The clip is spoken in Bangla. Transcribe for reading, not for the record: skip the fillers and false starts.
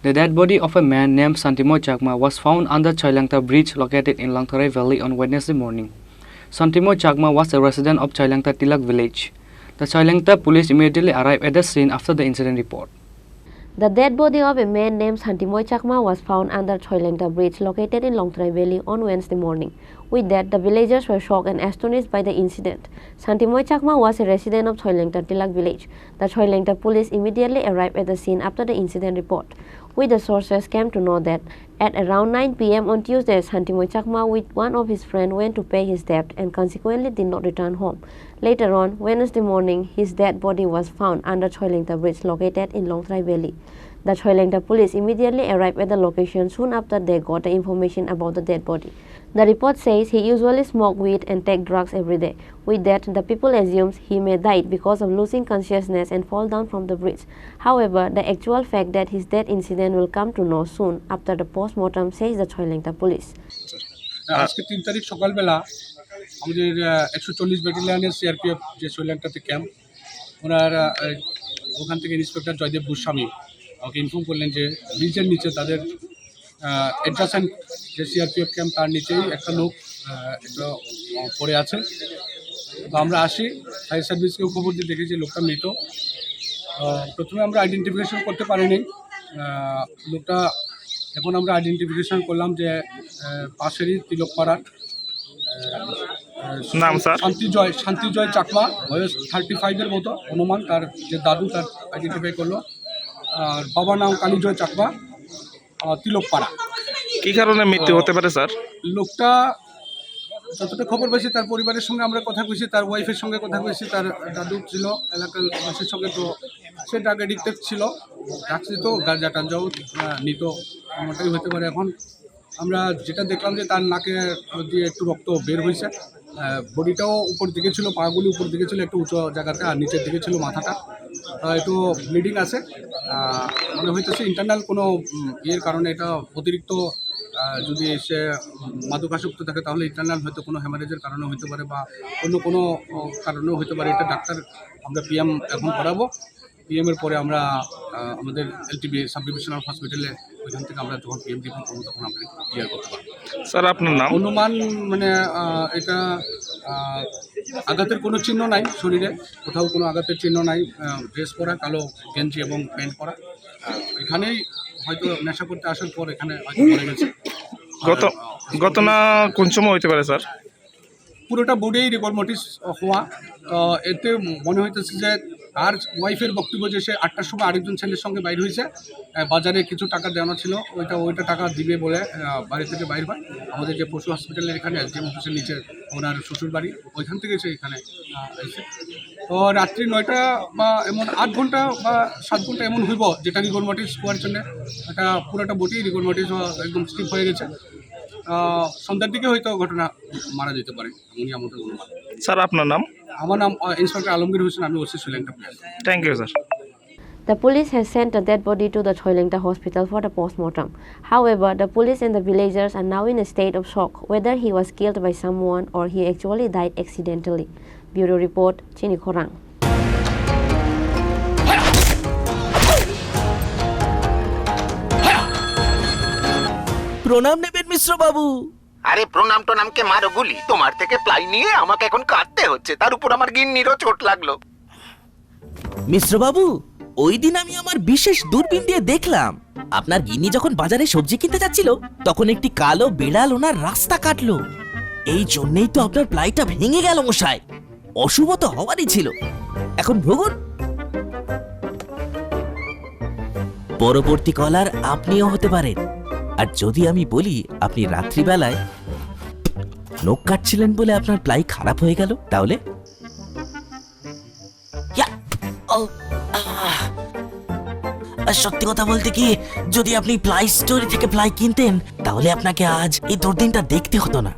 The dead body of a man named Santimoy Chakma was found under Chailengta Bridge located in Longtharai Valley on Wednesday morning. Santimoy Chakma was a resident of Chailengta village. The Chailengta police immediately arrived at the scene after the incident report. The dead body of a man named Santimoy Chakma was found under Chailengta Bridge located in Longtharai Valley on Wednesday morning. With that, the villagers were shocked and astonished by the incident. Santimoy Chakma was a resident of Chailengta village. The Chailengta police immediately arrived at the scene after the incident report. With the sources came to know that at around 9 p.m. on Tuesday, Santimoy Chakma with one of his friends went to pay his debt and consequently did not return home. Later on, Wednesday morning, his dead body was found under Chailengta Bridge located in Longtharai Valley. The Chailengta police immediately arrived at the location soon after they got the information about the dead body. The report says he usually smoked weed and take drugs every day. With that, the people assumes he may died because of losing consciousness and fall down from the bridge. However, the actual fact that his death incident will come to know soon after the post-mortem, says the Chailengta police. আজকে 3 তারিখ সকালবেলা আমাদের 140 ব্যাটালিয়নের সিআরপিএফ যে শৈলেংটাতে ক্যাম্প ওনার ওখান থেকে ইন্সপেক্টর জয়দেব গোস্বামী আমাকে ইনফর্ম করলেন যে ব্রিজের নিচে তাদের অ্যাডজাসেন্ট যে সিআরপিএফ ক্যাম্প তার নিচেই একটা লোক একটা পড়ে আছে। তো আমরা আসি, ফায়ার সার্ভিসকেও খবর দিয়ে দেখেছি লোকটা মৃত। প্রথমে আমরা আইডেন্টিফিকেশন করতে পারিনি লোকটা, এখন আমরা আইডেন্টিফিকেশন করলাম যে পাশেরই তিলকপাড়ার নাম স্যার শান্তিজয় চাকমা, বয়স 35-এর মতো অনুমান। তার যে দাদু তার আইডেন্টিফাই করলো। আর বাবার নাম কালীজয় চাকমা, তিলকপাড়া। কী কারণে মৃত্যু হতে পারে স্যার? লোকটা যতটা খবর পেয়েছি তার পরিবারের সঙ্গে আমরা কথা কইছি, তার ওয়াইফের সঙ্গে কথা কইছি, তার দাদু ছিল এলাকার মানুষের সঙ্গে। তো সে ড্রাগ এডিক্টেড ছিল, ড্রাগস নিত, গাঁজা টাঞ্জাও নিত, এমনটাই হতে পারে। এখন আমরা যেটা দেখলাম যে তার নাকে দিয়ে একটু রক্ত বের হয়েছে, বডিটাও উপর দিকে ছিল, পাগুলি উপর দিকে ছিল একটু উঁচু জায়গাতে, আর নিচের দিকে ছিল মাথাটা, একটু ব্লিডিং আছে। মনে হইতেছে ইন্টারনাল কোনো ইয়ের কারণে, এটা অতিরিক্ত যদি সে মাদকাসক্ত থাকে তাহলে ইন্টারনাল হয়তো কোনো হ্যামারেজের কারণে হতে পারে বা অন্য কোনো কারণেও হতে পারে। এটা ডাক্তার আমরা পিএম এখন করাবো। পিএমের পরে আমরা আমাদের এলটিবি সাব ডিভিশনাল হসপিটালে ওইখান থেকে আমরা যখন পিএম রিপোর্ট করবো তখন আমরা ক্লিয়ার করতে পারবো। স্যার আপনার নাম? অনুমান মানে এটা আঘাতের কোনো চিহ্ন নাই শরীরে, কোথাও কোনো আঘাতের চিহ্ন নাই। ড্রেস পরা, কালো গেঞ্জি এবং প্যান্ট পরা। এখানেই হয়তো নেশা করতে আসার পর এখানে হয়তো পড়ে গেছে। ঘটনা কোন সময় হতে পারে স্যার? পুরোটা বোর্ডেই রিকল নোটিশ হওয়া। এতে মনে হইতেছে যে আর ওয়াইফের বক্তব্য যে সে 8টার সময় আরেকজন ছেলের সঙ্গে বাইর হয়েছে, বাজারে কিছু টাকা দেওয়ানো ছিল, ওইটা টাকা দিবে বলে বাড়ি থেকে বাইর হয়। আমাদের যে পশু হসপিটালের এখানে এসডিএম অফিসের নিচে ওনার শ্বশুর বাড়ি, ওইখান থেকে সে এখানে এসে। তো রাত্রি 9টা বা এমন 8 ঘন্টা বা 7 ঘন্টা এমন হইব যেটা রিকল নোটিশ হওয়ার জন্য। এটা পুরোটা বোটেই রিকল নোটিশ একদম স্টিপ হয়ে গেছে। সন্ধ্যার দিকে হয়তো ঘটনা মারা যেতে পারে, এমনই আমাদের অনুমান। স্যার আপনার নাম? আমার নাম ইন্সপেক্টর আলমগীর হোসেন, আমি OC Chailengta Bridge। Thank you sir. The police has sent the dead body to the Chailengta hospital for the post-mortem. However, the police and the villagers are now in a state of shock whether he was killed by someone or he actually died accidentally. Bureau Report, Chini Khorang. প্রণাম নেবেন মিশ্র বাবু। আরে প্রণাম টনামকে মারো গুলি, তোমার থেকে প্লাই নিয়ে আমাকে এখন কাটতে হচ্ছে, তার উপর আমার গিন্নিরও চোট লাগলো। মিশ্র বাবু, ওই দিন আমি আমার বিশেষ দূরবীন দিয়ে দেখলাম আপনার গিন্নি যখন বাজারে সবজি কিনতে যাচ্ছিল তখন একটি কালো বিড়াল ওনার রাস্তা কাটলো। এই জন্যই তো আপনার প্লাইটা ভেঙে গেল মশাই। অশুভ তো হওয়ারই ছিল। এখন ভোগুন। পরবর্তী কলার আপনিও হতে পারেন। আর যদি আমি বলি আপনি রাত্রিবেলায় নখ কাটছিলেন বলে আপনার প্লাই খারাপ হয়ে গেল, তাহলে? সত্যি কথা বলতে কি, যদি আপনি প্লাই স্টোরি থেকে প্লাই কিনতেন তাহলে আপনাকে আজ এই দুর্দিনটা দেখতে হতো না।